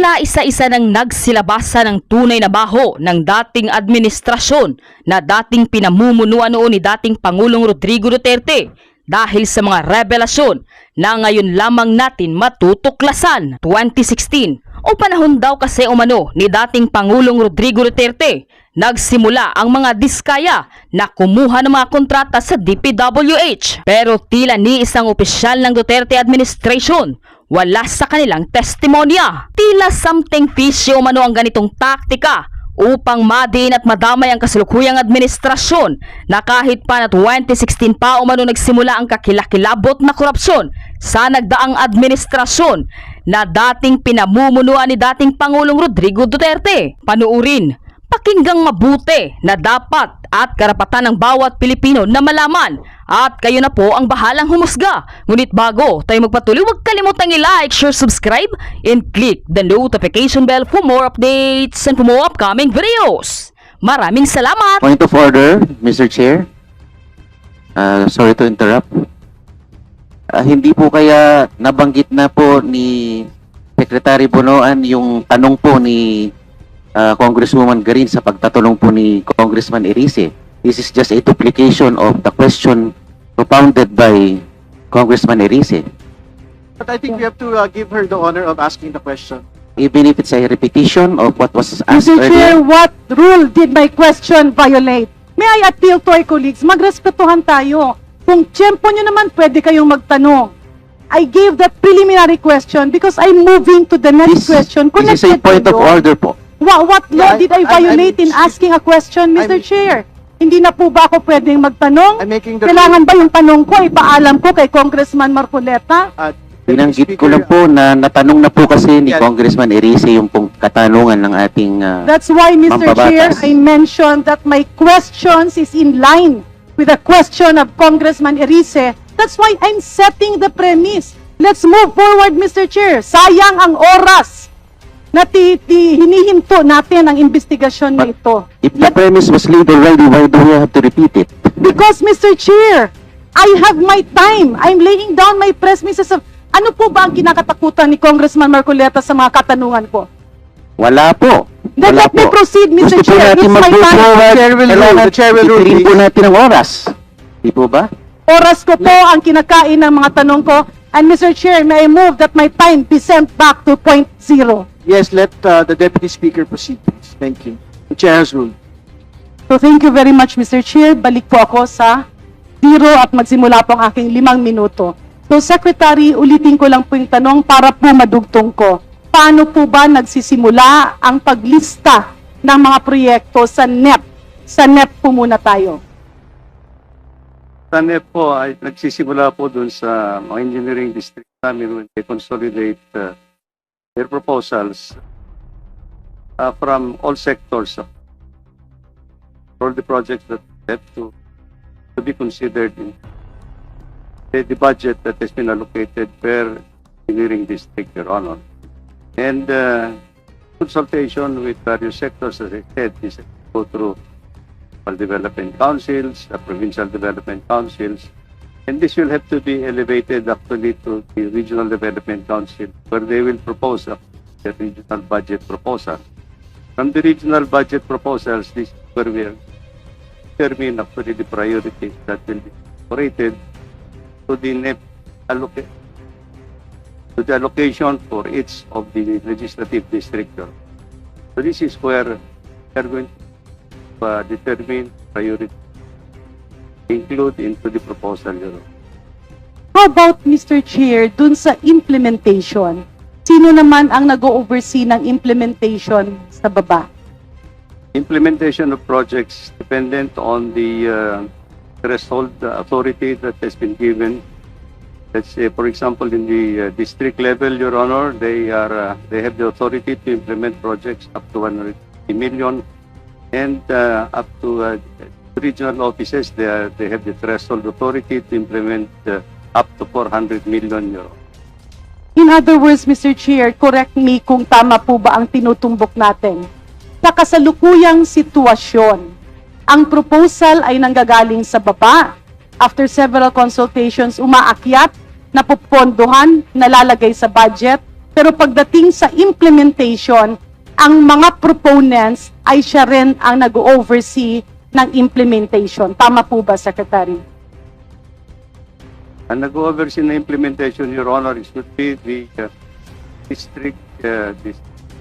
Tila isa-isa nang nagsilabasa ng tunay na baho ng dating administrasyon na dating pinamumunuan noon ni dating Pangulong Rodrigo Duterte dahil sa mga revelasyon na ngayon lamang natin matutuklasan. 2016 o panahon daw kasi umano ni dating Pangulong Rodrigo Duterte, nagsimula ang mga diskaya na kumuha ng mga kontrata sa DPWH. Pero tila ni isang opisyal ng Duterte administration wala sa kanilang testimonya. Tila something fishy umano ang ganitong taktika upang madiin at madamay ang kasalukuyang administrasyon na kahit pa na 2016 pa umano nagsimula ang kakilakilabot na korupsyon sa nagdaang administrasyon na dating pinamumunuan ni dating Pangulong Rodrigo Duterte. Panuurin, pakinggang mabuti na dapat at karapatan ng bawat Pilipino na malaman at kayo na po ang bahalang humusga. Ngunit bago tayo magpatuloy, huwag kalimutang i-like, share, subscribe, and click the notification bell for more updates and for more upcoming videos. Maraming salamat! Point of order, Mr. Chair. Sorry to interrupt. Hindi po kaya nabanggit na po ni Secretary Bonoan yung tanong po ni Congresswoman Garin sa pagtatanong po ni Congressman Erice. This is just a duplication of the question propounded by Congressman Erice. But I think we have to give her the honor of asking the question. Even if it's a repetition of what was asked Mr. Chair, earlier. what rule did my question violate? May I appeal to our colleagues, magrespetuhan tayo. Kung tiyempo nyo naman, pwede kayong magtanong. I gave that preliminary question because I'm moving to the next question. This is a point of order po. What law Yeah, did I violate in asking a question, Mr. Chair? Hindi na po ba ako pwedeng magtanong? I'm making the Kailangan ba yung tanong ko, ipaalam ko kay Congressman Marcoleta? Binanggit ko lang po na natanong na po kasi ni Congressman Erice yung pong katanungan ng ating That's why, Mr. Chair, mambabatas. I mentioned that my questions is in line with the question of Congressman Erice. That's why I'm setting the premise. Let's move forward, Mr. Chair. Sayang ang oras na hinihinto natin ang investigasyon na ito. If the premise was laid already, why do we have to repeat it? Because, Mr. Chair, I have my time. I'm laying down my premises of ano po ba ang kinakatakutan ni Congressman Marcoleta sa mga katanungan ko? Wala po. Then Wala let me po. proceed, Mr. Gusto po Chair. natin It's my mag-move time. forward. The chair will rule, Itirin po please. natin ang oras. Di po ba? Oras ko po ang kinakain ng mga tanong ko. And Mr. Chair, may I move that my time be sent back to point zero. Yes, let the Deputy Speaker proceed, please. Thank you. The chair has ruled. So thank you very much, Mr. Chair. Balik po ako sa zero at magsimula po ang aking 5 minuto. So Secretary, ulitin ko lang po yung tanong para po madugtong ko. Paano po ba nagsisimula ang paglista ng mga proyekto sa NEP? Sa NEP po muna tayo. Sa NEP po ay nagsisimula po doon sa mga engineering district namin when they consolidate their proposals from all sectors of all the projects that have to be considered in the budget that has been allocated per engineering district, Your Honor. And consultation with various sectors, as I said, is go through development councils, provincial development councils, and this will have to be elevated actually to the regional development council, where they will propose the regional budget proposal. From the regional budget proposals, this is where we are determine actually the priorities that will be incorporated to the NEP to the allocation for each of the legislative district. So this is where we are going to determine priority include into the proposal. How about, Mr. Chair, dun sa implementation? Sino naman ang nag-oversee ng implementation sa baba? Implementation of projects dependent on the threshold authority that has been given. Let's say, for example, in the district level, Your Honor, they have the authority to implement projects up to 150 million, and up to regional offices, they have the threshold authority to implement up to 400 million euro. In other words, Mr. Chair, correct me kung tama po ba ang tinutumbok natin. Sa kasalukuyang sitwasyon, ang proposal ay nanggagaling sa baba. After several consultations, umaakyat, napupondohan, nalalagay sa budget, Pero pagdating sa implementation, ang mga proponents ay siya rin ang nag-oversee ng implementation. Tama po ba, Secretary? Ang nag-oversee na implementation, Your Honor, is would be the district.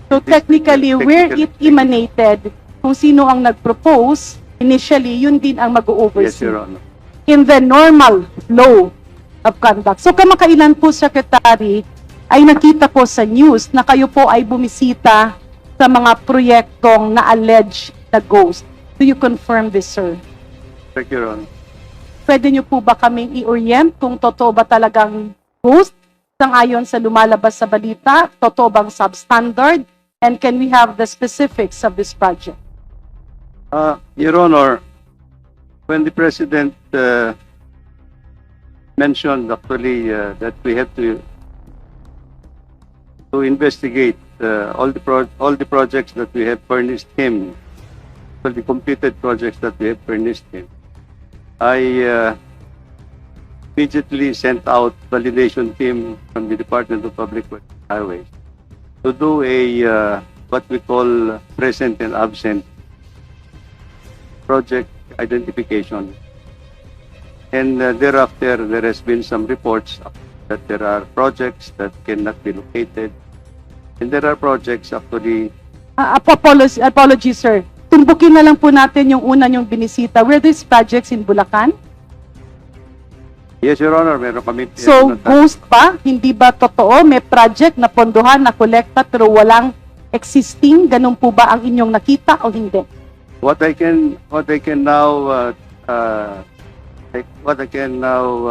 So technically, where it technically- emanated, kung sino ang nag-propose, initially, yun din ang Yes, mag-oversee. Your Honor. In the normal flow of conduct. So kamakailan po, Secretary, ay nakita ko sa news na kayo po ay bumisita sa mga proyektong na alleged na ghost. Do you confirm this, sir? Thank you, Your Honor. Pwede niyo po ba kaming i-orient kung totoo ba talagang ghost? Sangayon sa lumalabas sa balita, totoo bang substandard? And can we have the specifics of this project? Your Honor, when the President mentioned actually that we have to investigate all the projects that we have furnished him, all the completed projects that we have furnished him, I immediately sent out validation team from the Department of Public Works and Highways to do a what we call present and absent project identification. And thereafter, there has been some reports that there are projects that cannot be located. And there are projects actually, Apologies, sir. Tumbukin na lang po natin yung una yung binisita. Were these projects in Bulacan? yes, Your Honor, meron kami. So, ghost pa? Hindi ba totoo? May project na pondohan, na kolekta, pero walang existing? Ganun po ba ang inyong nakita o hindi? What I can now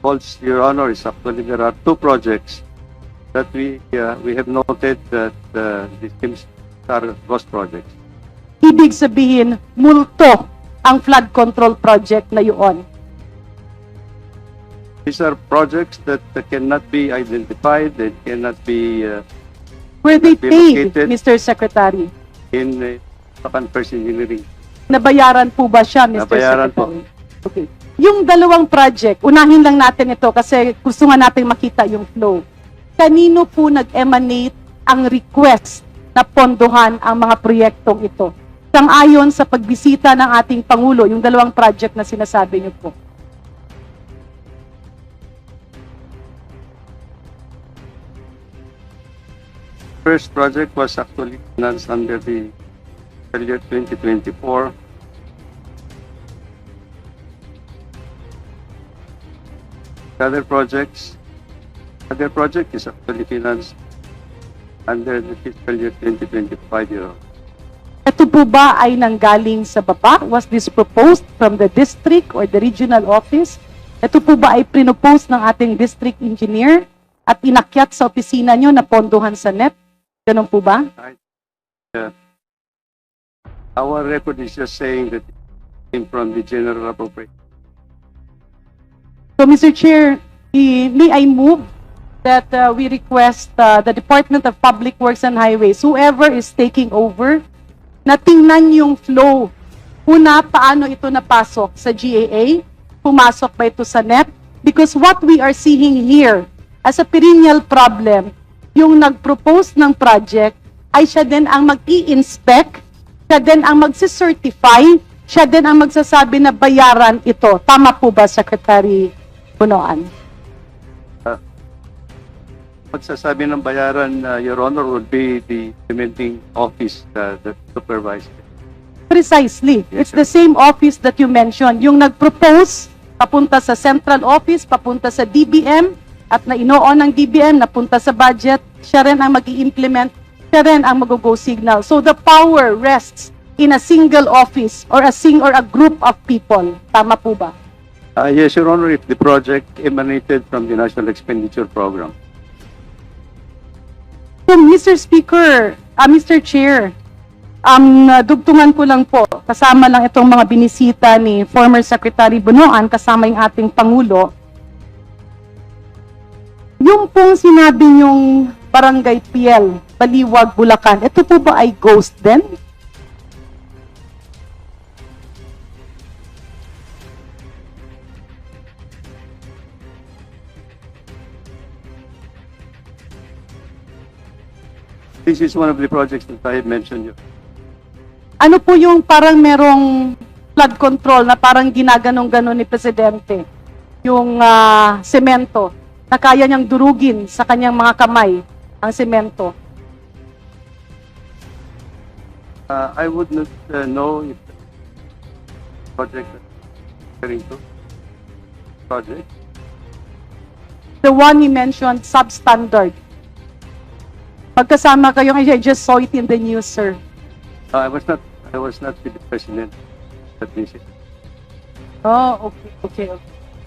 false, Your Honor, is actually there are two projects that we have noted that these things are ghost projects. Ibig sabihin, multo ang flood control project na yun. These are projects that cannot be identified, that cannot be Were they Be paid, located. Mr. Secretary? in Bulacan First Engineering. Nabayaran po ba siya, Mr. Nabayaran po. Secretary? Okay. Yung dalawang project, unahin lang natin ito kasi gusto nga natin makita yung flow. Kanino po nag-emanate ang request na pondohan ang mga proyektong ito? Sang-ayon sa pagbisita ng ating Pangulo, yung dalawang project na sinasabi niyo po. First project was actually financed under the year 2024. Other project is actually financed under the fiscal year 2025 year. Ito po ba ay nanggaling sa baba? Was this proposed from the district or the regional office? Ito po ba ay pinopose ng ating district engineer at inakyat sa opisina nyo na pondohan sa NEP? Ganun po ba? Our record is just saying that it came from the general appropriation. So, Mr. Chair, may I move that we request the Department of Public Works and Highways, whoever is taking over, na tingnan yung flow. Una, paano ito napasok sa GAA? Pumasok ba ito sa NEP? Because what we are seeing here as a perennial problem, yung nag-propose ng project ay siya din ang mag-i-inspect, siya din ang magsicertify, siya din ang magsasabi na bayaran ito. Tama po ba, Secretary Bunoan? Magsasabi ng bayaran, Your Honor, would be the implementing office that supervises. Precisely. Yes, It's the same office that you mentioned. Yung nag-propose, papunta sa central office, papunta sa DBM, at na inoon ng DBM, napunta sa budget, siya rin ang mag-i-implement, siya rin ang mag-go signal. So the power rests in a single office or a group of people. Tama po ba? Yes, Your Honor, if the project emanated from the National Expenditure Program. So, Mr. Speaker, Mr. Chair, dugtungan ko lang po, kasama lang itong mga binisita ni former Secretary Bunoan, kasama yung ating Pangulo. Yung pong sinabi niyong Barangay PL, Baliwag, Bulacan, ito po ba ay ghost din? This is one of the projects that I mentioned. Ano po yung parang merong flood control na parang ginaganong-ganon ni Presidente? Yung semento na kaya niyang durugin sa kanyang mga kamay ang semento. I would not know if the project that you're referring to project. The one he mentioned, substandard. Pagkasama kayo, I just saw it in the news, sir. I was not with the president at this. Oh, okay.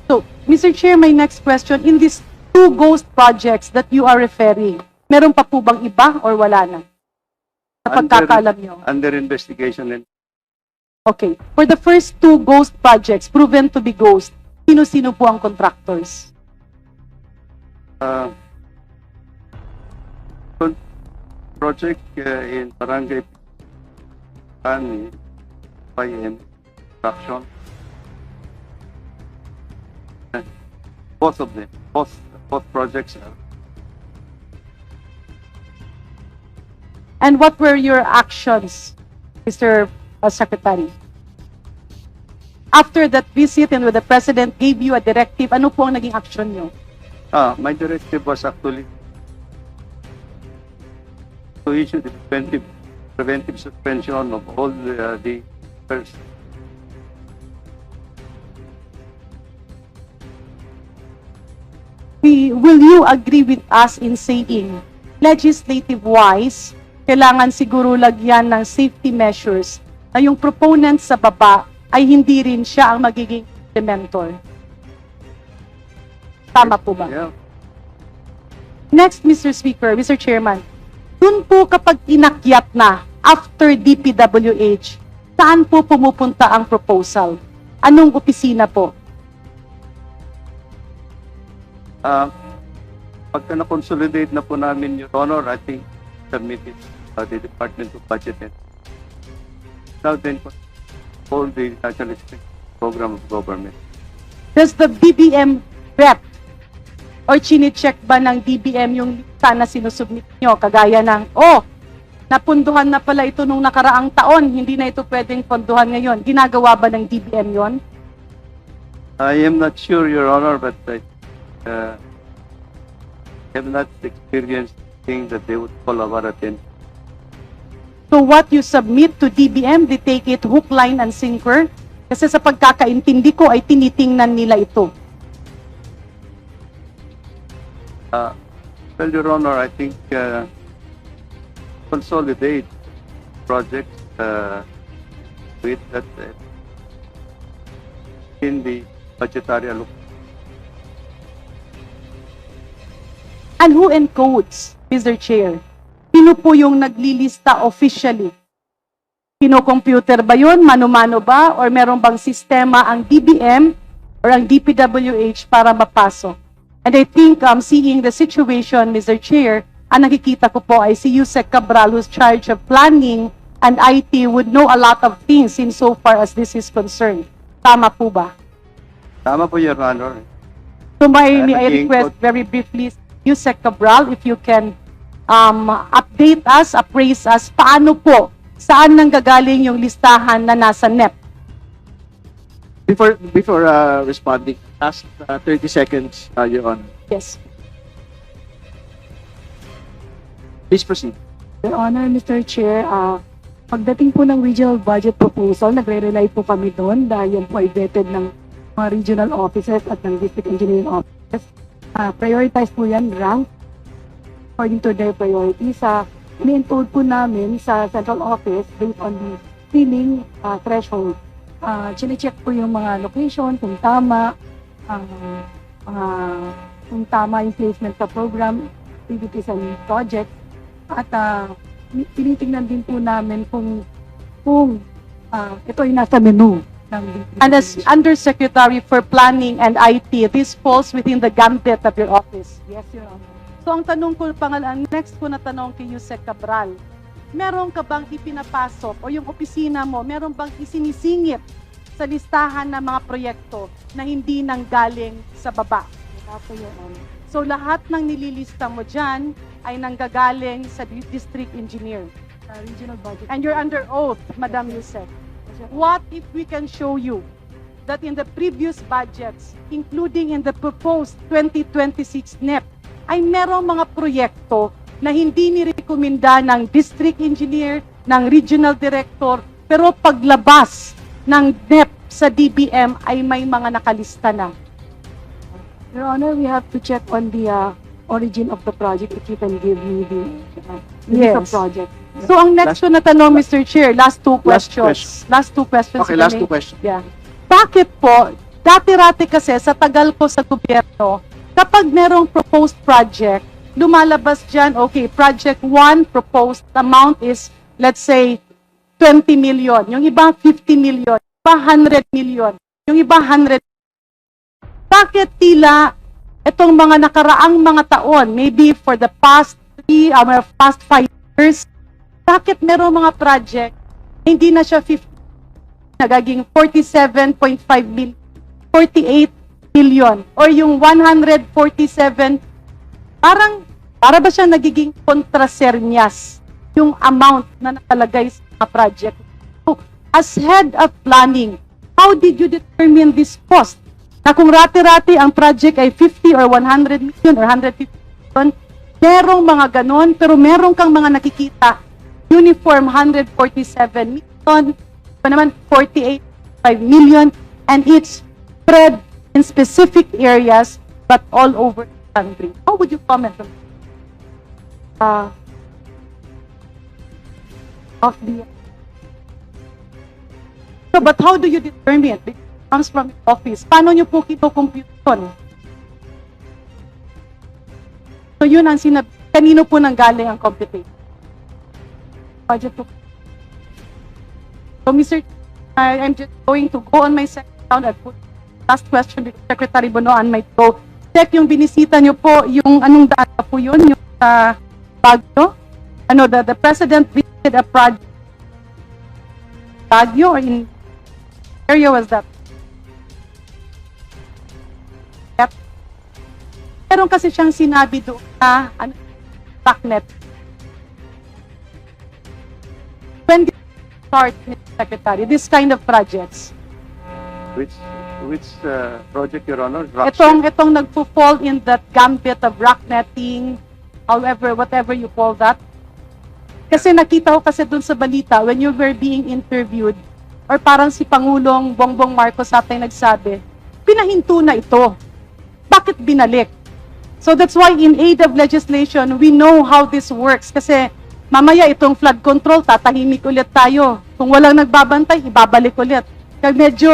So, Mr. Chair, my next question, in these two ghost projects that you are referring, meron pa po bang iba or wala na? Sa pagkakaalam nyo? Under investigation and Okay. For the first two ghost projects, proven to be ghost, sino-sino po ang contractors? project in Barangay Pani, YM construction. Both of them, both projects are. And what were your actions, Mr. Secretary? After that visit and when the President gave you a directive, ano po ang naging action nyo? My directive was actually to issue the preventive suspension of all the first. Will you agree with us in saying, legislative-wise, kailangan siguro lagyan ng safety measures na yung proponent sa baba ay hindi rin siya ang magiging implementer? Tama po ba? Yeah. Next, Mr. Speaker, Mr. Chairman, dun po kapag inakyat na after DPWH, saan po pumupunta ang proposal? Anong opisina po? Pagka na-consolidate na po namin, Your Honor, I think submitted the Department of Budget and now then all the National Security Program of Government. Does the DBM rep or chine-check ba ng DBM yung lista na sinusubmit nyo? Kagaya ng, napunduhan na pala ito nung nakaraang taon, hindi na ito pwedeng ponduhan ngayon. Ginagawa ba ng DBM yon? I am not sure, Your Honor, but I have not experienced things that they would call our attention. So what you submit to DBM, they take it hook, line, and sinker? Kasi sa pagkakaintindi ko ay tinitingnan nila ito. Well, Your Honor, I think consolidate projects with that in the budgetary allocation. And who encodes, Mr. Chair? Sino po yung naglilista officially? Kino-computer ba yun? Mano-mano ba? Or meron bang sistema ang DBM or ang DPWH para mapasok? And I think seeing the situation, Mr. Chair, ang nakikita ko po ay si Yusek Cabral, who's charged of planning and IT, would know a lot of things in so far as this is concerned. Tama po ba? Tama po, Your Honor. So may I Naging request very briefly, Yusek Cabral, if you can update us, appraise us, paano po, saan nanggagaling yung listahan na nasa NEP? Before responding, last 30 seconds, Your Honor. Yes. Please proceed. Your Honor, Mr. Chair, pagdating po ng regional budget proposal, nagre-rely po kami doon dahil yan po ay vetted ng mga regional offices at ng district engineering offices. Prioritize po yan, rank, according to their priorities. Ini-encode po namin sa central office based on the ceiling threshold. Chine-check po yung mga location, kung tama, kung tama yung placement sa program, activities and projects. At tinitingnan din po namin kung ito ay nasa menu ng And as Undersecretary for Planning and IT, this falls within the gambit of your office. Yes, Your Honor. So ang tanong ko ang next ko na tanong kay Yusek Cabral, meron ka bang ipinapasok o yung opisina mo, meron bang isinisingit sa listahan ng mga proyekto na hindi nanggaling sa baba? Wala po, Your Honor. So lahat ng nililista mo dyan ay nanggagaling sa district engineer. Regional budget. And you're under oath, Madam Yusek. What if we can show you that in the previous budgets, including in the proposed 2026 NEP, ay merong mga proyekto na hindi nirekomenda ng district engineer, ng regional director, pero paglabas ng NEP sa DBM ay may mga nakalista na. Your Honor, we have to check on the origin of the project if you can give me the list of Yes. project. So ang next one na tanong, Mr. Chair, last two Last questions. Last two questions. Okay, if I last may. two questions. Yeah. Bakit po, dati-rati kasi sa tagal ko sa gobyerno, kapag merong proposed project, lumalabas dyan, okay, project 1 proposed amount is, let's say, 20 million. Yung iba, 50 million. Yung iba, 100 million. Yung iba, 100. Bakit tila itong mga nakaraang mga taon, maybe for the past 5 years, bakit merong mga project, hindi na siya 50, nagaging 47.5 million, 48 million, or yung 147, para ba siya nagiging kontrasernyas yung amount na nakalagay sa mga project? So, as head of planning, how did you determine this cost? Na kung rati-rati ang project ay 50 or 100 million or 150 million, merong mga ganon, pero merong kang mga nakikita, uniform 147 million, pa naman 48.5 million, and it's spread in specific areas but all over the country. How would you comment on of the so, but how do you determine it? It comes from the office. Paano nyo po kito-compute yun? So yun ang sinabi. Kanino po nanggaling ang computation? Budget po. So Mr. I'm just going to go on my second round and put last question because Secretary Bonoan might go. Check yung binisita nyo po, yung anong daan pa po yun, yung sa Baguio. Ano, the President visited a project Baguio or in area was that? Yep. Meron kasi siyang sinabi doon na BACnet. When did you start, Mr. Secretary, this kind of projects? Which project, Your Honor? Itong nagpo-fall in that gambit of rock netting, however, whatever you call that. Kasi nakita ko kasi dun sa balita, when you were being interviewed, or parang si Pangulong Bongbong Marcos atay nagsabi, pinahinto na ito. Bakit binalik? So that's why in aid of legislation, we know how this works. Kasi mamaya itong flood control, tatahimik ulit tayo. Kung walang nagbabantay, ibabalik ulit. Kag medyo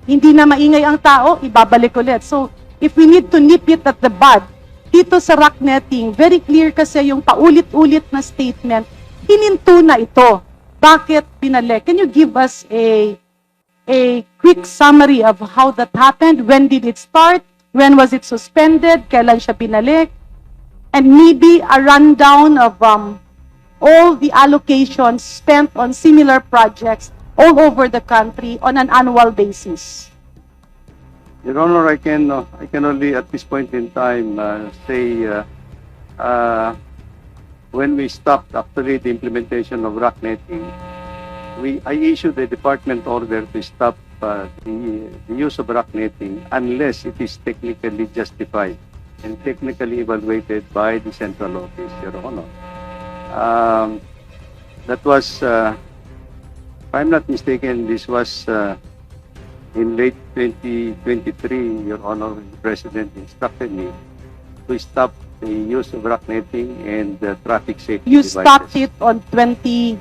hindi na maingay ang tao, ibabalik ulit. So if we need to nip it at the bud, dito sa rock netting, very clear kasi yung paulit-ulit na statement, hininto na ito. Bakit binalik? Can you give us a quick summary of how that happened? When did it start? When was it suspended? Kailan siya binalik? And maybe a rundown of all the allocations spent on similar projects all over the country on an annual basis. Your Honor, I can only at this point in time say when we stopped actually the implementation of rock netting, I issued a department order to stop the use of rock netting unless it is technically justified and technically evaluated by the central office, Your Honor. That was, if I'm not mistaken, this was in late 2023, Your Honor, the President instructed me to stop the use of rock netting and traffic safety You devices. stopped it on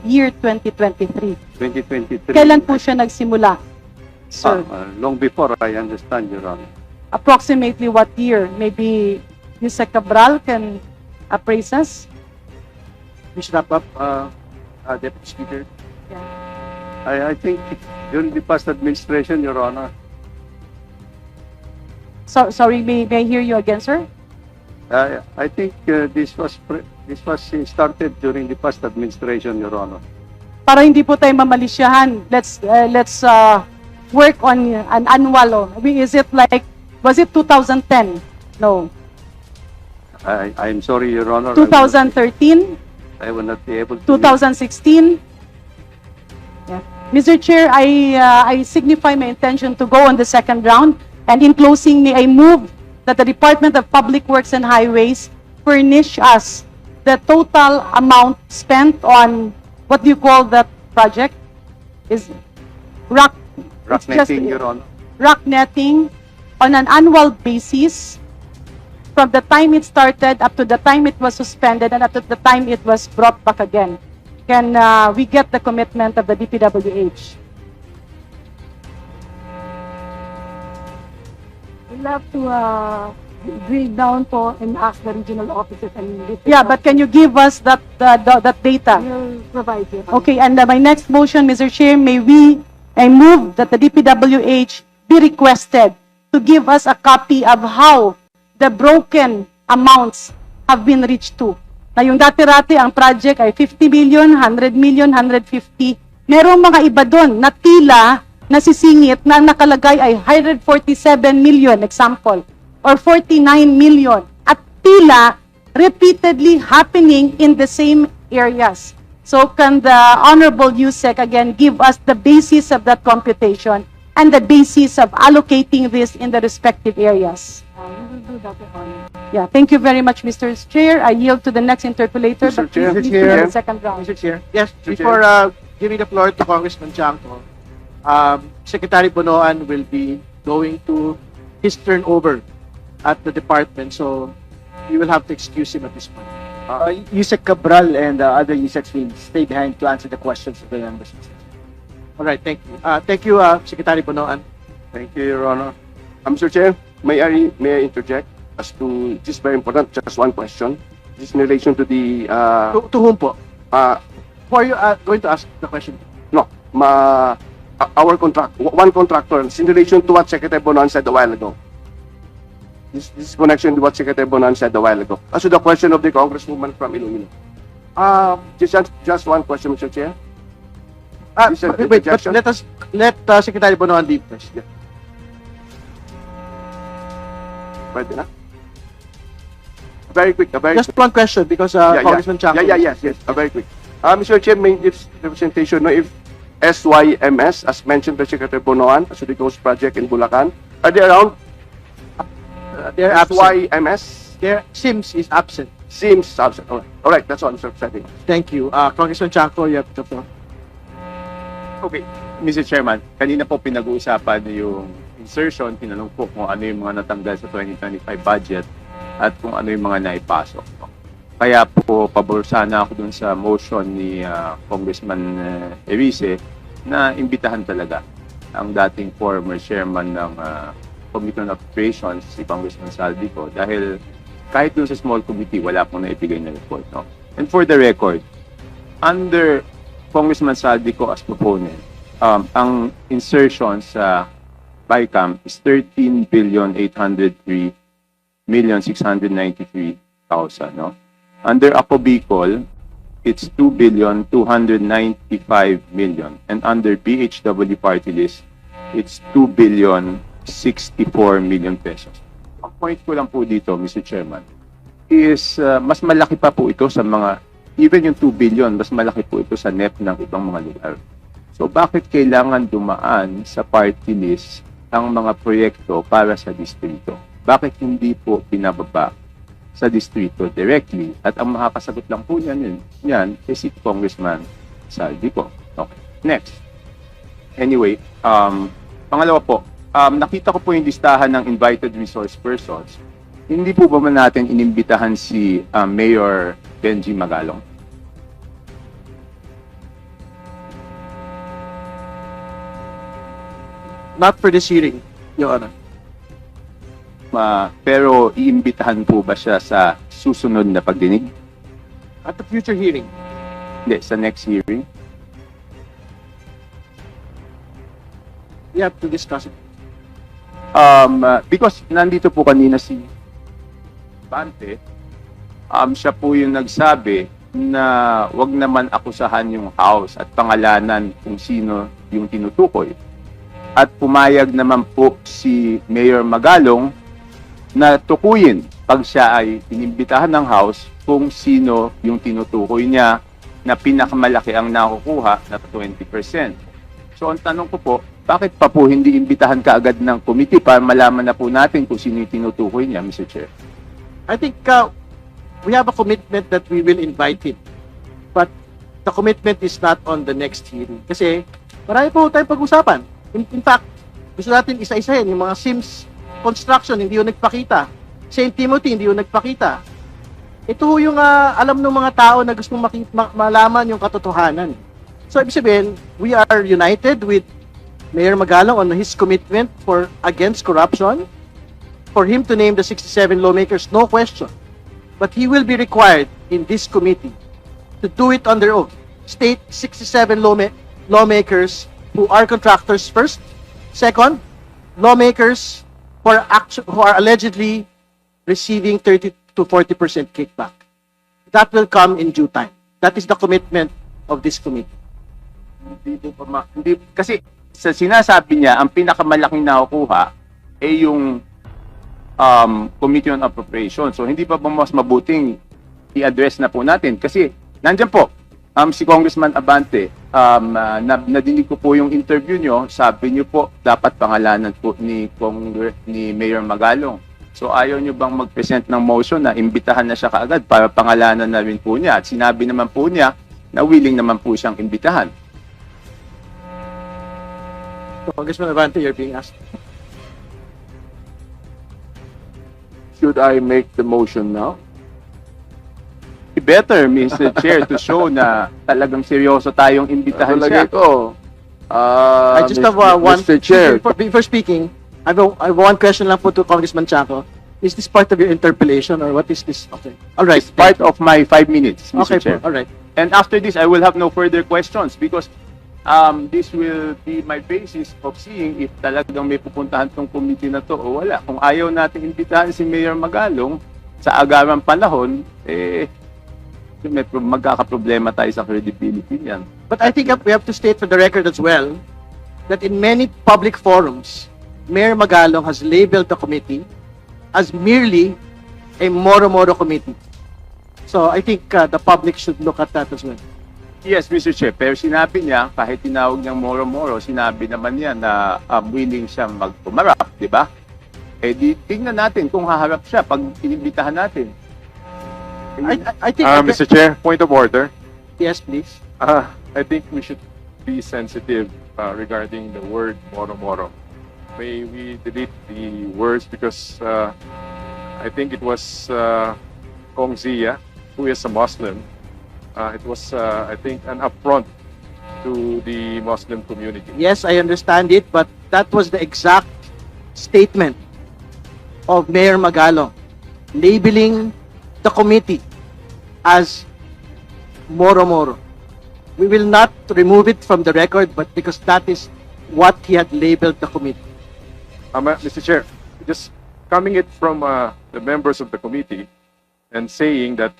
year 2023. 2023. Kailan po siya nagsimula, sir? Long before, I understand, Your Honor. Approximately what year? Maybe Mr. Cabral can appraise us? Please wrap up, Deputy Speaker. I think during the past administration, Your Honor, Sorry, may I hear you again, sir? I think this was started during the past administration, Your Honor. Para hindi po tayo mamalisyahan, let's work on an annual. I mean, is it like, was it 2010? No. I'm sorry, Your Honor. 2013, I will not be able to. 2016. Yeah. Mr. Chair, I signify my intention to go on the second round. And in closing, may I move that the Department of Public Works and Highways furnish us the total amount spent on, what do you call that project? Is rock, Rock it's just- netting, Your Honor. rock netting on an annual basis from the time it started up to the time it was suspended and up to the time it was brought back again. Can we get the commitment of the DPWH? We'll have to drill down po and ask the regional offices and district Yeah, but can you give us that that data? We'll provide you. Okay, and my next motion, Mr. Chair, I move that the DPWH be requested to give us a copy of how the broken amounts have been reached to. Na yung dati-rati ang project ay 50 million, 100 million, 150. Merong mga iba doon na tila nasisingit na ang nakalagay ay 147 million, example, or 49 million. At tila repeatedly happening in the same areas. So can the Honorable Yusek again give us the basis of that computation and the basis of allocating this in the respective areas? We will do that, Your Honor. Yeah, thank you very much, Mr. Chair. I yield to the next interpolator, Mr. but please Chair. leave Mr. for Chair. the second round. Mr. Chair. Yes, Mr. before giving the floor to Congressman Chanco, Secretary Bonoan will be going to his turnover at the department, so you will have to excuse him at this point. Yusek Cabral and other Yuseks will stay behind to answer the questions of the members. All right, thank you. Thank you, Secretary Bonoan. Thank you, Your Honor. Mr. Chair, may I interject as to this is very important, just one question. This is in relation to the To whom po? uh, Who are you going to ask the question? no, our one contractor, it's in relation to what Secretary Bonan said a while ago. This is connection to what Secretary Bonan said a while ago. As to the question of the Congresswoman from Iloilo. Just one question, Mr. Chair. Is there Wait, but interjection? let Secretary Bonoan leave first. Yeah. Pwede na? Very quick, Just one question because Congressman Chanco. Yes, very quick. Mr. Chair, may this representation know if SYMS, as mentioned by Secretary Bonoan, as to the Ghost Project in Bulacan, are they around? They're absent. SYMS Their Sims is absent. seems absent. All right, that's all, Mr. President. Thank you. Congressman Chanco, you have the floor. Okay, Mr. Chairman, kanina po pinag-uusapan yung insertion, tinanong po kung ano yung mga natanggal sa 2025 budget at kung ano yung mga naipasok. Kaya po, pabor sana ako dun sa motion ni Congressman Erice na imbitahan talaga ang dating former chairman ng Committee on Appropriations, si Congressman Saldico, dahil kahit dun sa small committee, wala pong naibigay na report. No? And for the record, under Congressman Saldico as proponent, ang insertion sa BICAM is 13,803,693,000. No? Under Ako Bicol, it's 2,295,000,000. And under BHW party list, it's 2,064,000,000 pesos. Ang point ko lang po dito, Mr. Chairman, is mas malaki pa po ito sa mga, even yung 2 billion, mas malaki po ito sa NEP ng ibang mga lugar. So bakit kailangan dumaan sa party list ang mga proyekto para sa distrito? Bakit hindi po pinababa sa distrito directly? At ang makakasagot lang po yan is si Congressman Saldico. Okay, next. Anyway, pangalawa po, nakita ko po yung listahan ng invited resource persons. Hindi po ba man natin inimbitahan si Mayor Benji Magalong? Not for this hearing, Your Honor. Pero iimbitahan po ba siya sa susunod na pagdinig? At the future hearing. Hindi, sa next hearing? We have to discuss it. Because nandito po kanina si Bante, siya po yung nagsabi na wag naman akusahan yung house at pangalanan kung sino yung tinutukoy. At pumayag naman po si Mayor Magalong na tukuyin pag siya ay inimbitahan ng House kung sino yung tinutukoy niya na pinakamalaki ang nakukuha na 20%. So ang tanong ko po, bakit pa po hindi imbitahan kaagad ng committee para malaman na po natin kung sino yung tinutukoy niya, Mr. Chair? I think we have a commitment that we will invite him. But the commitment is not on the next hearing. Kasi marami po tayong pag-usapan. In fact, gusto natin isa-isahin yung mga SIMS construction, hindi yung nagpakita. St. Timothy, hindi yung nagpakita. Ito yung alam ng mga tao na gusto malaman yung katotohanan. So, ibig sabihin, we are united with Mayor Magalong on his commitment against corruption. For him to name the 67 lawmakers, no question. But he will be required in this committee to do it on their own. State 67 lawmakers who are contractors first. Second, lawmakers who are allegedly receiving 30 to 40% kickback. That will come in due time. That is the commitment of this committee. Hindi, kasi sa sinasabi niya, ang pinakamalaking nakukuha ay yung Committee on Appropriation. So hindi pa ba mas mabuting i-address na po natin? Kasi nandiyan po, si Congressman Abante, nadinig ko po yung interview nyo, sabi nyo po, dapat pangalanan po ni Mayor Magalong. So ayaw nyo bang mag-present ng motion na imbitahan na siya kaagad para pangalanan na rin po niya? At sinabi naman po niya na willing naman po siyang imbitahan. Congressman Avante, you're being asked. Should I make the motion now? Better, Mr. Chair, to show na talagang seryoso tayong imbitahan siya. Talagay ko. I just have one. Mr. Chair. Before speaking, I have one question lang po to Congressman Chanco. Is this part of your interpellation or what is this? Okay. All right. It's part of my 5 minutes, Mr. Okay Chair. po. All right. And after this, I will have no further questions because this will be my basis of seeing if talagang may pupuntahan tong committee na to o wala. Kung ayaw natin imbitahan si Mayor Magalong sa agarang panahon, magkakaproblema tayo sa credibility niyan. But I think we have to state for the record as well that in many public forums, Mayor Magalong has labeled the committee as merely a Moro-Moro committee. So I think the public should look at that as well. Yes, Mr. Chair, pero sinabi niya, kahit tinawag niyang Moro-Moro, sinabi naman niya na willing siya magpumarap, di ba? Eh di, tingnan natin kung haharap siya pag inimbitahan natin. I think... Mr. Chair, point of order. Yes, please. I think we should be sensitive regarding the word moro-moro. May we delete the words because I think it was Kong Zia, who is a Muslim. It was, I think, an affront to the Muslim community. Yes, I understand it, but that was the exact statement of Mayor Magalong, labeling the committee as Moro-Moro. We will not remove it from the record, but because that is what he had labeled the committee. Mr. Chair, just coming it from the members of the committee and saying that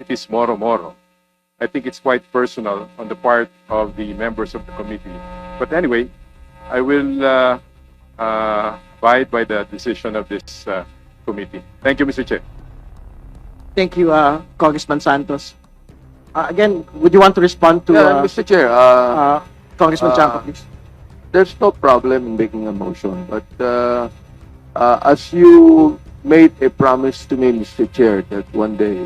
it is moro-moro, I think it's quite personal on the part of the members of the committee. But anyway, I will abide by the decision of this committee. Thank you, Mr. Chair. Thank you, Congressman Santos. Again, would you want to respond to Mr. Chair, Congressman Chanco, please? there's no problem in making a motion, but as you made a promise to me, Mr. Chair, that one day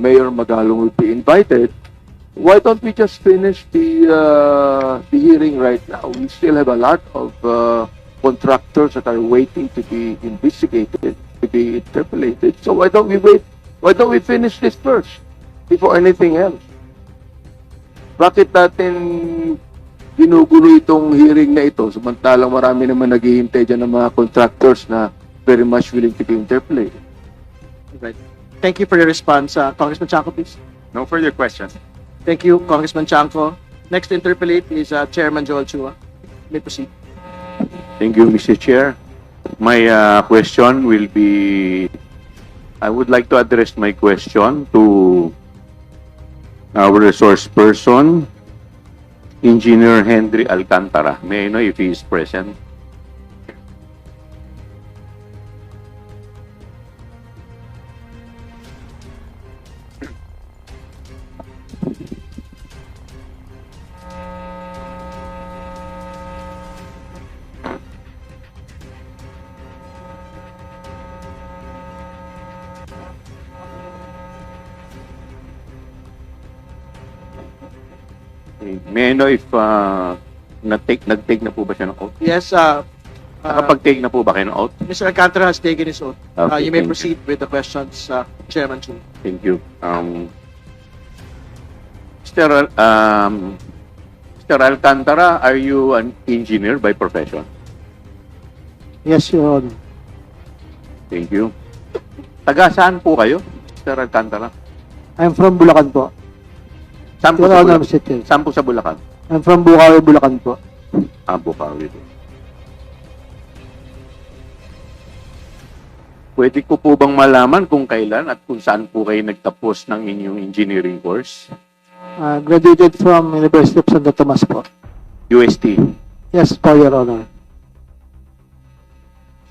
Mayor Magalong will be invited, why don't we just finish the hearing right now? We still have a lot of contractors that are waiting to be investigated, to be interpolated. So why don't we wait? Why don't we finish this first before anything else? Bakit natin ginugulo itong hearing na ito samantalang marami naman naghihintay dyan ng mga contractors na very much willing to be interpolated? Right. Thank you for your response, Congressman Chanco, please. No further questions. Thank you, Congressman Chanco. Next to interpolate is Chairman Joel Chua. May proceed. Thank you, Mr. Chair. My question will be, I would like to address my question to our resource person, Engineer Henry Alcantara. May I know if he is present? Okay. May I know if nag-take na po ba siya ng oath? Yes, Nakapag-take na po ba kayo ng oath? Mr. Alcantara has taken his oath. Okay, You may thank proceed with the questions, Chairman Chu. Thank you. Mr. Mr. Alcantara, are you an engineer by profession? Yes, Your Honor. Thank you. Taga saan po kayo, Mr. Alcantara? I'm from Bulacan po. Saan po Your sa Honor, Bulacan? Mr. Chair. Saan po sa Bulacan? I'm from Bukawi, Bulacan po. Bukawi po. Pwede ko po bang malaman kung kailan at kung saan po kayo nagtapos ng inyong engineering course? Graduated from University of Santo Tomas po. UST. Yes po, Your Honor.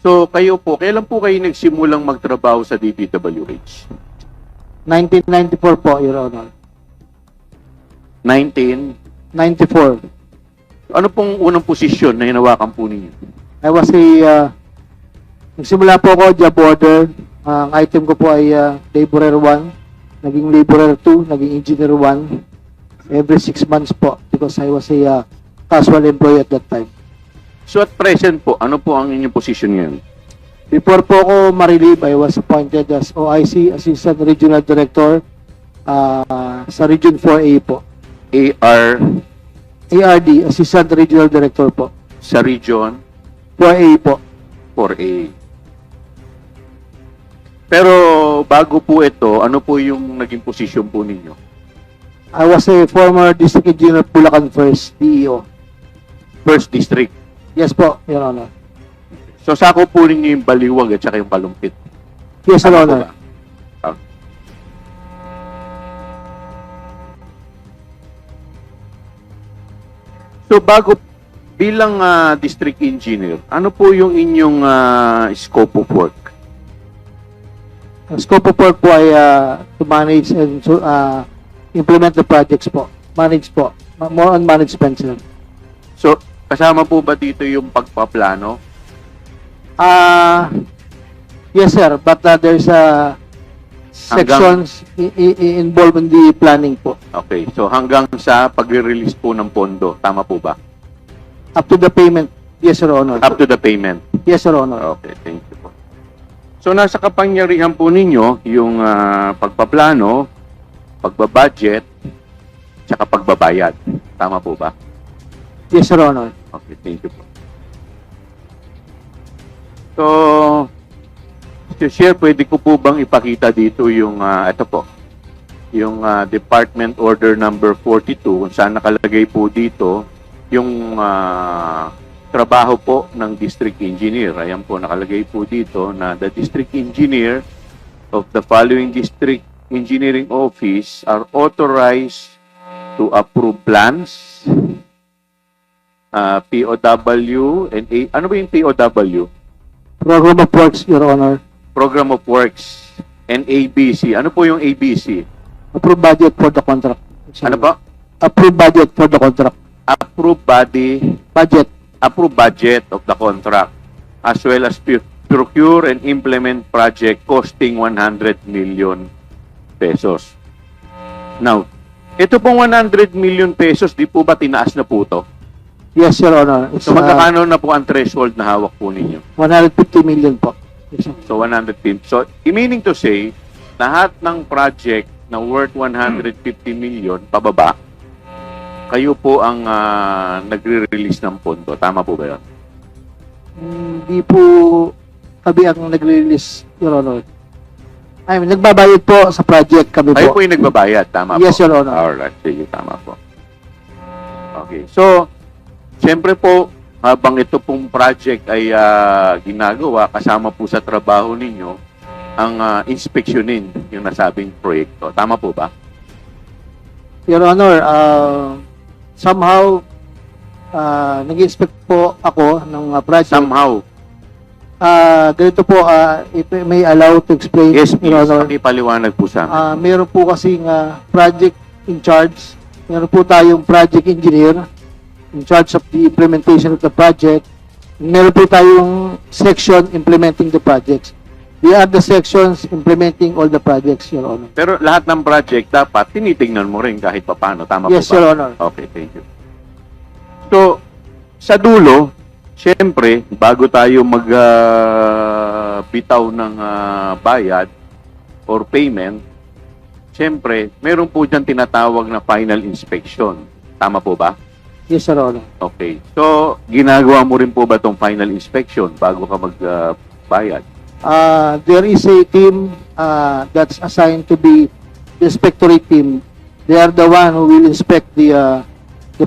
So, kayo po, kailan po kayo nagsimulang magtrabaho sa DPWH? 1994 po, Your Honor. 1994. Ano pong unang posisyon na hinawakan po ninyo? I was nagsimula po ako job order. Ang item ko po ay laborer 1, naging laborer 2, naging engineer 1. Every 6 months po because I was a casual employee at that time. So at present po, ano po ang inyong posisyon ngayon? Before po ako ma-relieve, I was appointed as OIC, Assistant Regional Director sa Region 4A po. ARD, Assistant Regional Director po. Sa Region 4A po. 4A. Pero bago po ito, ano po yung naging posisyon po ninyo? I was a former District Engineer Bulacan First, DEO. First District. Yes po, Your Honor. So sako po ninyo yung Baliwag at saka yung Palumpit. Yes, Your Tama po Honor. ba? Ah. So bago bilang district engineer, ano po yung inyong scope of work? Ang scope of work po ay to manage and implement the projects po. Manage po. More on management, sir. So kasama po ba dito yung pagpaplano? Yes, sir. But there's sections involved in the planning po. Okay. So hanggang sa pagre-release po ng pondo, tama po ba? Up to the payment. Yes, Your Honor. Up to the payment. Yes, Your Honor. Okay, thank you po. So nasa kapangyarihan po ninyo yung pagpaplano, pagbabudget, tsaka pagbabayad. Tama po ba? Yes, Your Honor. Okay, thank you po. So, Mr. Chair, pwede ko po bang ipakita dito yung, ito po, yung Department Order number 42, kung saan nakalagay po dito yung trabaho po ng District Engineer. Ayan po, nakalagay po dito na the District Engineer of the following District Engineering Office are authorized to approve plans, POW, and ano ba yung POW? Program of Works, Your Honor. Program of Works, and ABC. Ano po yung ABC? Approved budget for the contract. Ano po? Approved budget for the contract. Approved approved budget of the contract, as well as procure and implement project costing 100 million pesos. Now, ito pong 100 million pesos, di po ba tinaas na po ito? Yes, Your Honor. It's So magkakano na po ang threshold na hawak po ninyo? 150 million po. Yes, sir. So 150. So meaning to say, lahat ng project na worth 150 million pababa, kayo po ang nagre-release ng pondo. Tama po ba yun? Hindi po kami ang nag-release, Your Honor. I mean, nagbabayad po sa project kami Kayo po. po yung nagbabayad. Tama Yes, po? Your Honor. Alright. Sige, tama po. Okay. So, siyempre po, habang ito pong project ay ginagawa, kasama po sa trabaho ninyo, ang inspeksyonin yung nasabing proyekto. Tama po ba? Your Honor, somehow, nag-inspect po ako ng project. Somehow. Ganito po, if I may allow to explain, Yes, please. Your Honor. Pakipaliwanag po sa amin. Meron po kasing project in charge. Meron po tayong project engineer in charge of the implementation of the project. Meron po tayong section implementing the projects. We are the sections implementing all the projects, Your Honor. Pero lahat ng project dapat tinitingnan mo rin kahit papaano. Tama Yes, po ba? Your Honor. Okay, thank you. So, sa dulo, syempre, bago tayo bitaw ng bayad or payment, syempre, meron po dyan tinatawag na final inspection. Tama po ba? Yes, Your Honor. Okay. So, ginagawa mo rin po ba itong final inspection bago ka magbayad? There is a team that's assigned to be the inspectorate team. They are the one who will inspect the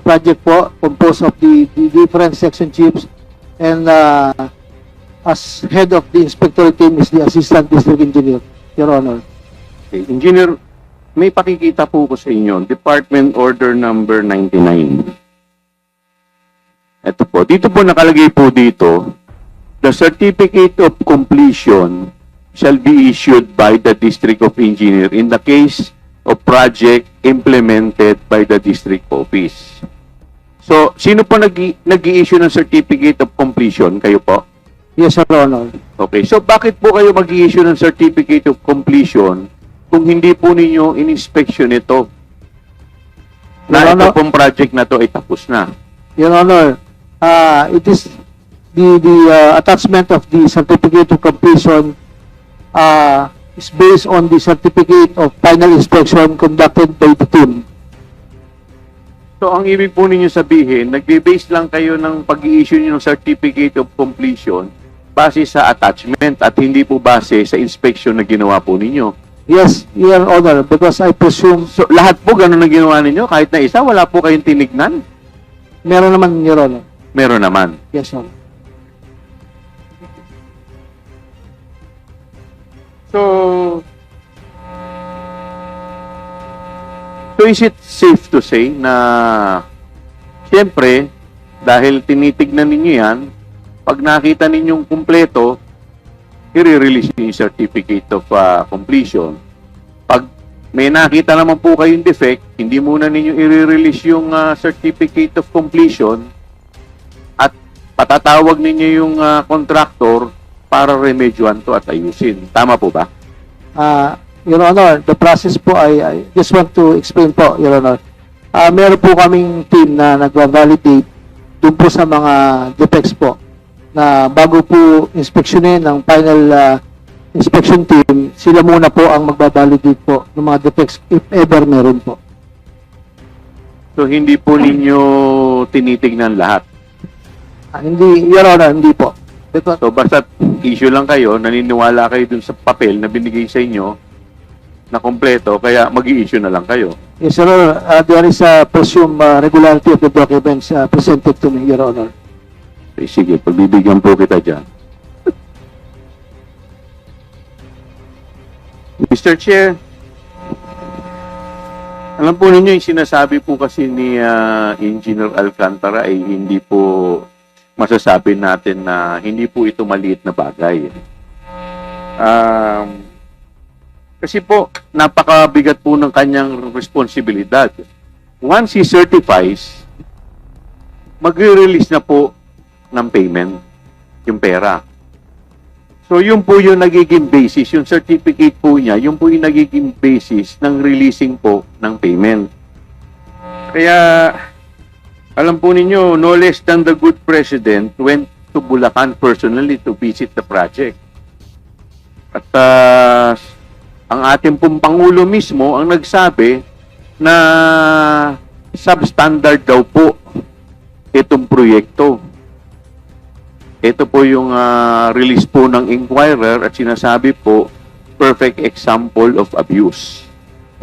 project po, composed of the different section chiefs, and as head of the inspectorate team is the assistant district engineer, Your Honor. Okay. Engineer, may pakikita po ko sa inyo, Department Order Number 99. Ito po. Dito po nakalagay po dito, the certificate of completion shall be issued by the District of Engineer in the case of project implemented by the District Office. So, sino po nag-i-issue ng certificate of completion? Kayo po? Yes, Your Honor. Okay. So, bakit po kayo mag-i-issue ng certificate of completion kung hindi po ninyo in-inspection ito? Na Your ito Honor. pong project na to ay tapos na. Your Honor, it is the attachment of the certificate of completion is based on the certificate of final inspection conducted by the team. So, ang ibig po ninyo sabihin, nagbe-base lang kayo ng pag-i-issue nyo ng certificate of completion base sa attachment at hindi po base sa inspection na ginawa po ninyo. Yes, Your Honor, because I presume So, lahat po ganun ang ginawa ninyo? Kahit na isa, wala po kayong tinignan? meron naman, Your Honor. Meron naman. Yes, Your Honor. So is it safe to say na siyempre, dahil tinitignan ninyo yan, pag nakita ninyong kumpleto, i-release niyo yung certificate of completion. Pag may nakita naman po kayong defect, hindi muna ninyo i-release yung certificate of completion at patatawag ninyo yung contractor para remedyohan to at ayusin. Tama po ba? Your Honor, the process po I just want to explain po, Your Honor. Meron po kaming team na nagva-validate dun po sa mga defects po na bago po inspeksyonin ng final inspection team, sila muna po ang magbabalidate po ng mga defects if ever meron po. So hindi po ninyo tinitignan lahat. Hindi, Your Honor, hindi po. Because, So basta issue lang kayo, naniniwala kayo dun sa papel na binigay sa inyo na kompleto, kaya mag-i-issue na lang kayo. yes, Your Honor, there is a presumed regularity of the documents presented to me, Your Honor. Okay, sige, pagbibigyan po kita dyan. Mr. Chair, alam po ninyo, yung sinasabi po kasi ni Engineer Alcantara ay hindi po masasabi natin na hindi po ito maliit na bagay. Kasi po, napakabigat po ng kanyang responsibilidad. Once he certifies, magre-release na po ng payment, yung pera. So, yun po yung nagiging basis, yung certificate po niya, yun po yung nagiging basis ng releasing po ng payment. Kaya, alam po ninyo, no less than the good president went to Bulacan personally to visit the project. At ang ating pong Pangulo mismo ang nagsabi na substandard daw po itong proyekto. Ito po yung release po ng inquirer at sinasabi po perfect example of abuse.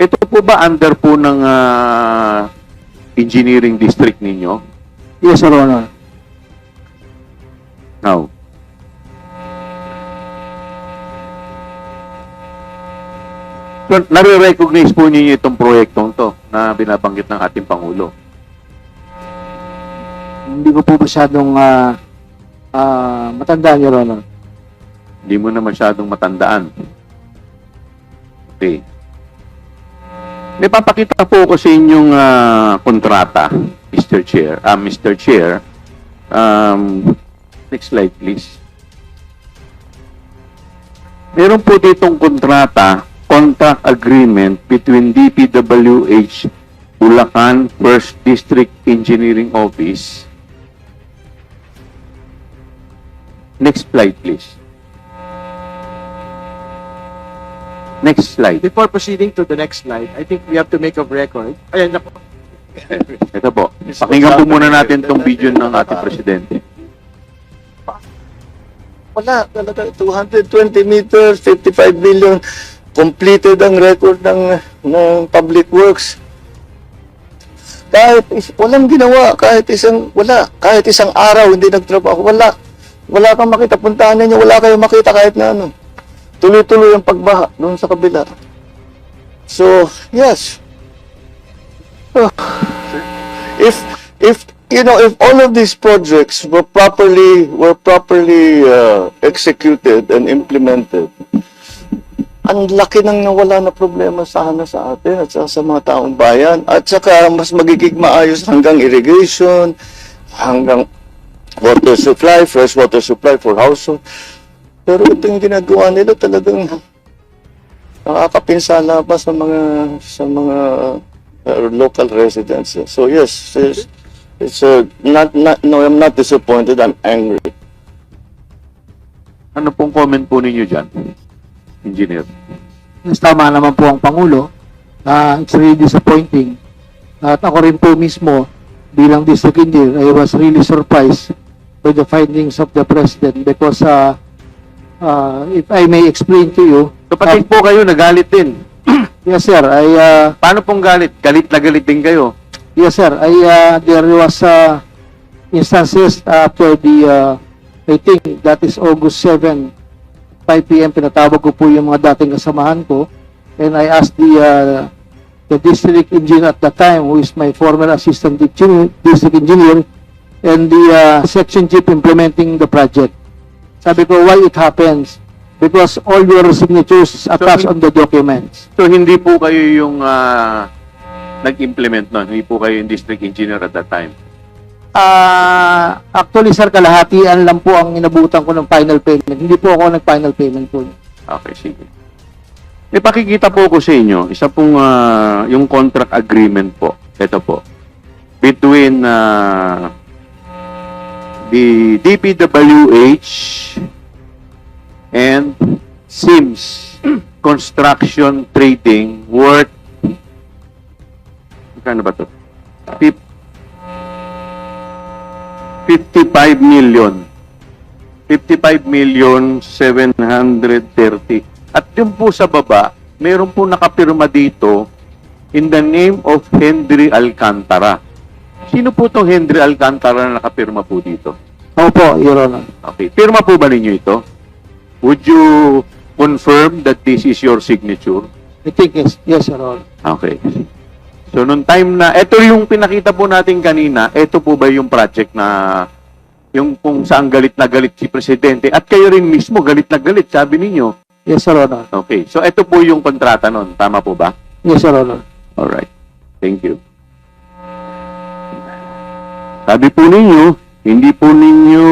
Ito po ba under po ng engineering district ninyo? Yes, Your Honor. Now, so, nare-recognize po ninyo itong proyektong to na binabanggit ng ating Pangulo. Hindi ko po masyadong matandaan, Your Honor. Hindi mo na masyadong matandaan. Okay. May papakita po ko sa inyong kontrata, Mr. Chair. Mr. Chair, next slide please. Meron po ditong kontrata, contract agreement between DPWH Bulacan 1st District Engineering Office. Next slide please. Next slide. Before proceeding to the next slide, I think we have to make a record. Ayan na po. Ito po. Pakinggan po muna natin tong video ng ating presidente. Wala talaga, 220 meters, 55 billion, completed ang record ng public works. Walang ginawa, kahit isang araw hindi nagtrabaho, wala kang makita, puntahan ninyo, wala kayong makita kahit na ano. Tuloy-tuloy ang pagbaha doon sa kabila. So, yes. If all of these projects were properly executed and implemented, ang laki nang nawala na problema sana sa atin at sa mga taong bayan, at saka mas magiging maayos hanggang irrigation, hanggang water supply, fresh water supply for household. Pero ito yung ginagawa nila talagang nakakapinsala pa sa mga local residents. So yes, I'm not disappointed, I'm angry. Ano pong comment po ninyo dyan, Engineer? Yes, tama naman po ang Pangulo. It's really disappointing. At ako rin po mismo, bilang district engineer, I was really surprised by the findings of the President because if I may explain to you. So pati po kayo nagalit din. Yes, sir. Paano pong galit? Galit na galit din kayo? Yes, sir. There was instances after I think that is August 7, 5 p.m. Pinatawag ko po yung mga dating kasamahan ko, and I asked the district engineer at the time, who is my former assistant district engineer, and the section chief implementing the project. Sabi ko, why it happens? Because all your signatures attached on the documents. So hindi po kayo yung nag-implement nun? Hindi po kayo yung district engineer at that time? Actually, sir, kalahatian lang po ang inabutan ko ng final payment. Hindi po ako nag-final payment po. Okay, sige. May pakikita po ko sa inyo, isa pong yung contract agreement po. Ito po. Between the DPWH and Sims Construction Trading worth, magkano ba ito? 55 million. 55 million 730. At yung po sa baba, meron po nakapirma dito in the name of Henry Alcantara. Sino po itong Henry Alcantara na nakapirma po dito? Opo, Your Honor. Okay. Pirma po ba ninyo ito? Would you confirm that this is your signature? I think yes, Your Honor. Okay. So, nung time na, ito yung pinakita po natin kanina, ito po ba yung project na, yung kung saan galit na galit si Presidente, at kayo rin mismo galit na galit, sabi ninyo. Yes, Your Honor. Okay. So, ito po yung kontrata nun. Tama po ba? Yes, Your Honor. Alright. Thank you. Sabi po ninyo, hindi po ninyo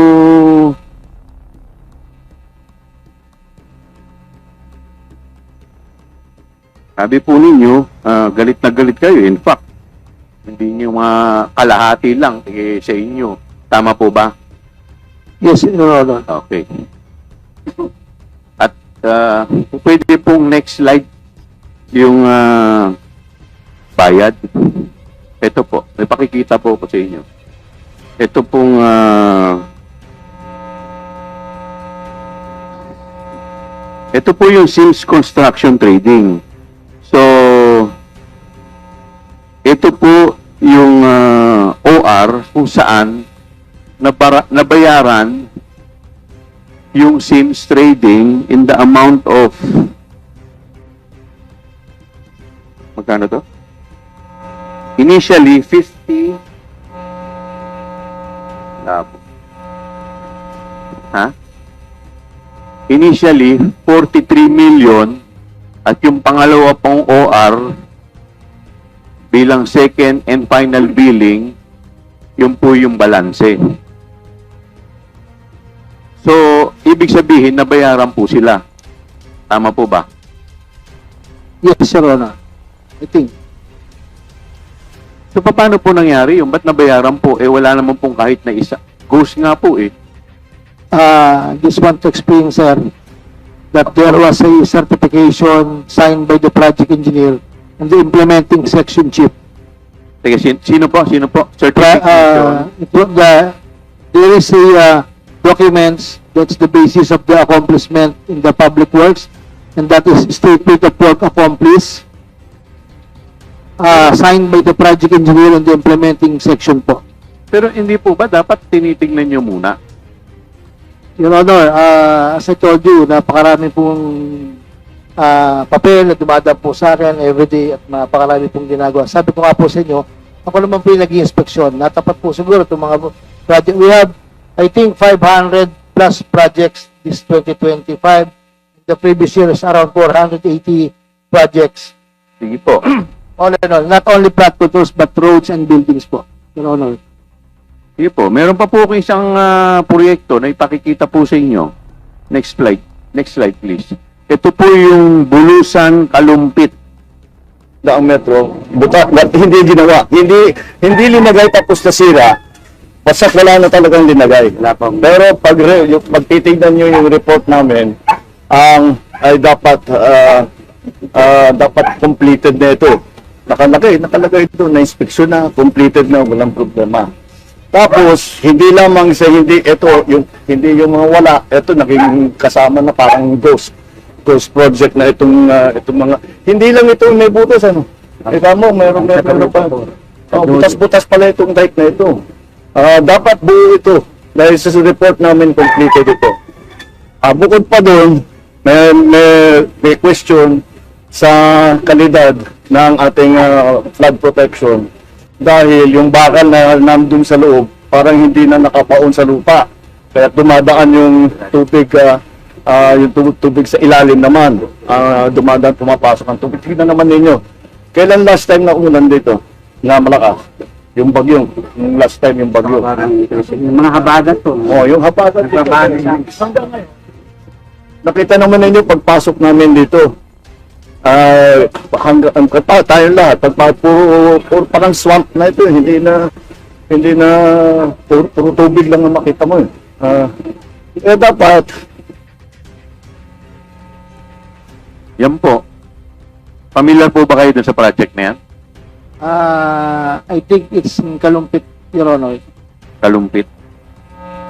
galit na galit kayo. In fact, hindi nyo kalahati lang sa inyo. Tama po ba? Yes, Your Honor. Okay. At pwede pong next slide yung bayad. Ito po. May pakikita po ko sa inyo. Ito pong ito po yung Sims Construction Trading. So, ito po yung OR kung saan nabayaran yung Sims Trading in the amount of magkano to? Initially, 50 Initially, 43 million at yung pangalawa pong OR bilang second and final billing, yun po yung balanse. So, ibig sabihin, nabayaran po sila. Tama po ba? Yes, Your Honor. I think. So, paano po nangyari yung ba't nabayaran po? Eh, wala naman pong kahit na isa. Ghost nga po eh. Just want to explain, sir, that there was a certification signed by the project engineer and the implementing section chief. Teka, sino po? Sino po? Certification. There is a documents that's the basis of the accomplishment in the public works, and that is statement of work accomplished, signed by the project engineer and the implementing section po. Pero hindi po ba dapat tinitingnan nyo muna? Your Honor, as I told you, napakarami pong papel na dumadaan po sa akin everyday at napakarami pong ginagawa. Sabi ko nga po sa inyo, ako naman po yung nag-i-inspeksyon. Natapat po siguro itong mga project. We have, I think, 500 plus projects this 2025. The previous year is around 480 projects. Sige po. All in all, not only plant controls but roads and buildings po, Your Honor. Sige po. Meron pa po akong isang proyekto na ipakikita po sa inyo. Next slide. Next slide, please. Ito po yung Bulusan Kalumpit. Daang metro, hindi ginawa. Hindi linagay tapos nasira. Basta't wala na talagang linagay. Pero pag titignan nyo yung report namin, ay dapat completed na ito. Nakalagay ito, na-inspeksyon na, completed na, walang problema. Tapos, hindi lamang sa hindi yung mga wala, ito naging kasama na parang ghost project na itong mga, hindi lang ito may butas, ano? Ika mo, meron pa. Butas-butas pala itong dike na ito. Dapat buo ito, dahil sa report namin completed ito. Bukod pa doon, may question sa kalidad ng ating flood protection dahil yung bakal na nandun sa loob parang hindi na nakapaon sa lupa kaya dumadaan yung tubig sa ilalim naman dumadaan, pumapasok ang tubig. Tignan naman ninyo, kailan last time na umulan dito na malakas? Yung bagyo, yung last time yung bagyo, yung mga habagat po. Yung habagat dito hanggang ngayon nakita naman ninyo pagpasok namin dito. Hanggang tayo lahat, puro parang swamp na ito, hindi na puro tubig lang ang makita mo. Dapat Yan po. Familiar po ba kayo dun sa project na yan? I think it's in Kalumpit, Your Honor. Kalumpit.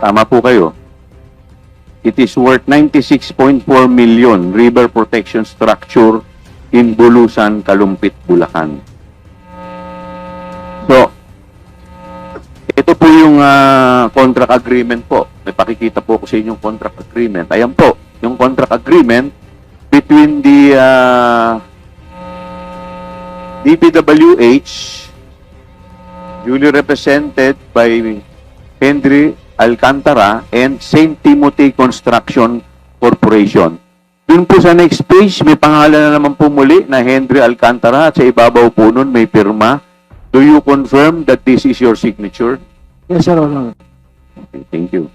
Tama po kayo. It is worth 96.4 million river protection structure in Bulusan, Kalumpit, Bulacan. So, ito po yung contract agreement po. May pakikita po ko sa inyong contract agreement. Ayan po, yung contract agreement between the DPWH, duly represented by Henry Alcantara and St. Timothy Construction Corporation. Dun po sa next page, may pangalan na naman po muli na Henry Alcantara at sa ibabaw po nun may pirma. Do you confirm that this is your signature? Yes, Your Honor. Okay, thank you.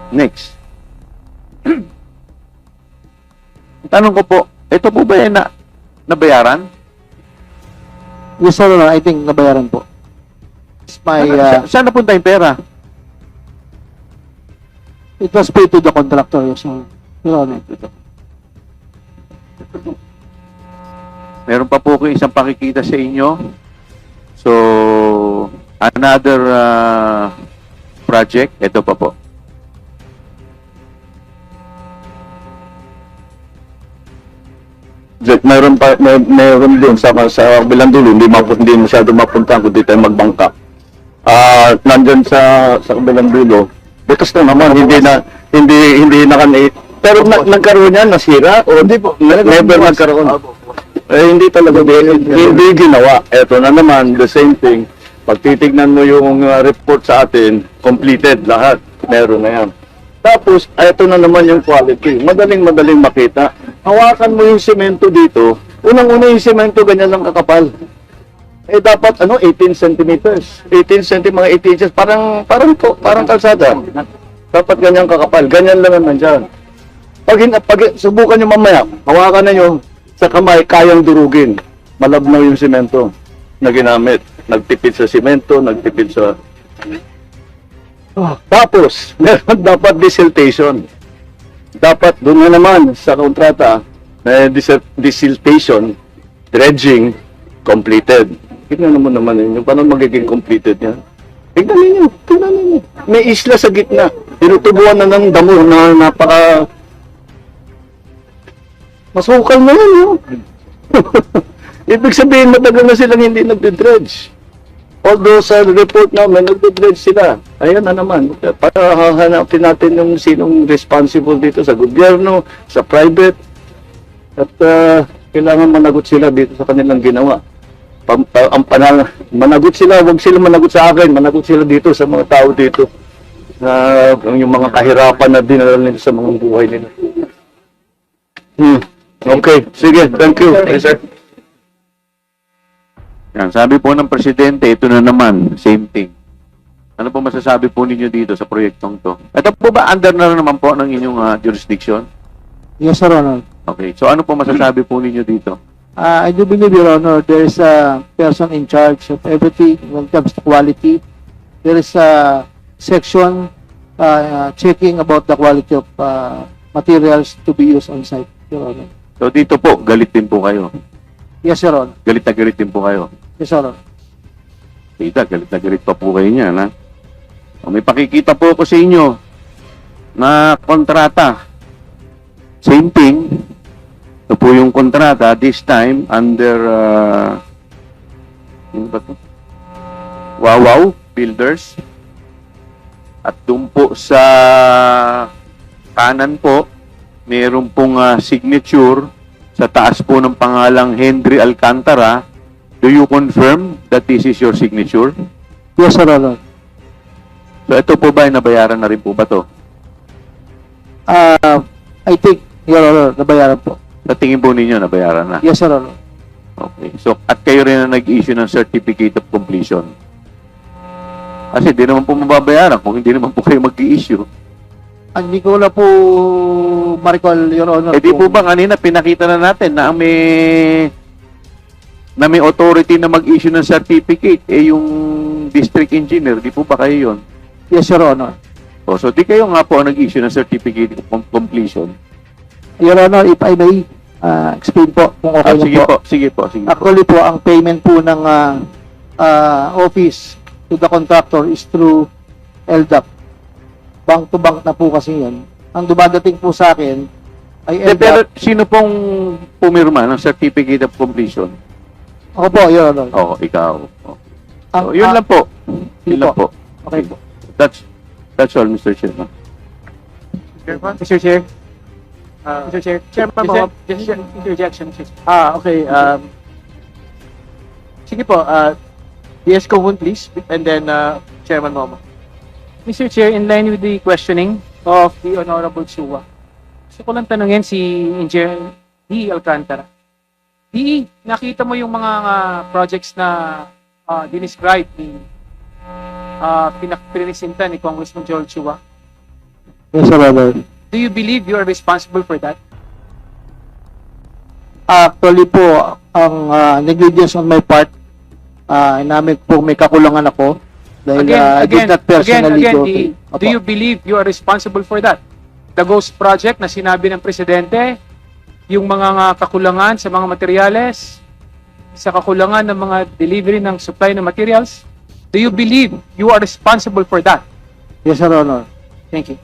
Next. Tanong ko po, ito po ba yan na nabayaran? Yes, Your Honor. I think nabayaran po. It's my, Saan napunta yung pera? it was paid to the contractor, yes, Your Honor. Meron pa po ko isang pakikita sa inyo. So, another project. Ito pa po. meron din sa kabilang dulo, hindi masyado mapunta kundi tayo magbangka. Nandyan sa kabilang dulo, butas na naman, hindi pero nagkaroon yan, nasira o hindi po, never nagkaroon. Hindi talaga, hindi ginawa. Eto na naman, the same thing. Pag titignan mo yung report sa atin, completed lahat, meron na yan. Tapos, eto na naman yung quality. Madaling makita. Hawakan mo yung semento dito, Unang-una yung semento, ganyan lang kakapal. Eh dapat 18 centimeters. 18 cm, mga 18 inches, parang kalsada. Dapat ganyan kakapal. Ganyan lang naman dyan. Pag subukan nyo mamaya, hawakan na nyo sa kamay, kayang durugin. Malabnaw yung semento na ginamit. Nagtipid sa semento, nagtipid sa... Tapos, meron dapat desiltation. Dapat doon na naman sa kontrata, desiltation, dredging, completed. Tignan naman ninyo, paano magiging completed yan? Tignan ninyo. May isla sa gitna. Tinutubuan na ng damo na napaka... Masukal na yan, yun. Ibig sabihin, matagal na silang hindi nagdedredge. Although sa report namin, nagdedredge sila. Ayan na naman. Para hahanapin natin yung sinong responsible dito sa gobyerno, sa private. At kailangan managot sila dito sa kanilang ginawa. Managot sila, huwag sila managot sa akin, managot sila dito sa mga tao dito. Yung mga kahirapan na dinala nila sa mga buhay nila. Okay, sige, thank you. Yes, sir. Yan, sabi po ng Presidente, ito na naman, same thing. Ano po masasabi po ninyo dito sa proyektong to? Ito po ba under na naman po ng inyong jurisdiction? Yes, Your Honor. Okay, so ano po masasabi po ninyo dito? I do believe, Your Honor, there is a person in charge of everything when it comes to quality. There is a section checking about the quality of materials to be used on site, Your Honor. So dito po, galit din po kayo. Yes, Your Honor. Galit na galit din po kayo. Yes, Your Honor. Kita, galit na galit pa po kayo niyan, ha? O, may pakikita po ako sa inyo na kontrata. Same thing. Ito po yung kontrata, this time under ano ba to? Wawaw Builders. At doon po sa kanan po, meron pong signature sa taas po ng pangalang Henry Alcantara. Do you confirm that this is your signature? Yes, Your Honor. So ito po ba ay nabayaran na rin po ba to? I think, Your Honor, nabayaran po. Sa tingin po ninyo, nabayaran na? Yes, Your Honor. Okay. So, at kayo rin na nag-issue ng certificate of completion. Kasi di naman po mababayaran kung hindi naman po kayo mag-i-issue. Hindi ko na po ma-recall, Your Honor. Eh di po ba kanina pinakita na natin na may authority na mag-issue ng certificate, eh yung district engineer, di po ba kayo yun? Yes, Your Honor. O, so di kayo nga po ang nag-issue ng certificate of completion. Your Honor, if I may explain po kung okay lang Sige po. po, sige po, sige po. Actually po, ang payment po ng office to the contractor is through LDAP. Bank to bank na po kasi yun. Ang dumadating po sa akin ay Eh, pero LDAP. sino pong pumirma ng certificate of completion? Ako po, Your Honor. Oo, ikaw. Oh. Ang, So, yun lang po. Yun lang po. Okay po. That's all, Mr. Chairman. Mr. Chair. Mr. Chair. Chairman po, just interjection. Okay. Sige po, DS Cohun, please. And then, Chairman Momo. Mr. Chair, in line with the questioning of the Honorable Chua, gusto ko lang tanungin si Engineer D. Alcantara. D, nakita mo yung mga projects na dinescribe ni pinakpresenta ni Congressman Joel Chua. Yes, Your Honor. Do you believe you are responsible for that? Actually po, ang negligence on my part, namin po may kakulangan ako. Dahil I did not personally go to... do you believe you are responsible for that? The Ghost Project na sinabi ng Presidente, yung mga kakulangan sa mga materyales, sa kakulangan ng mga delivery ng supply ng materials, do you believe you are responsible for that? Yes, Your Honor. Thank you.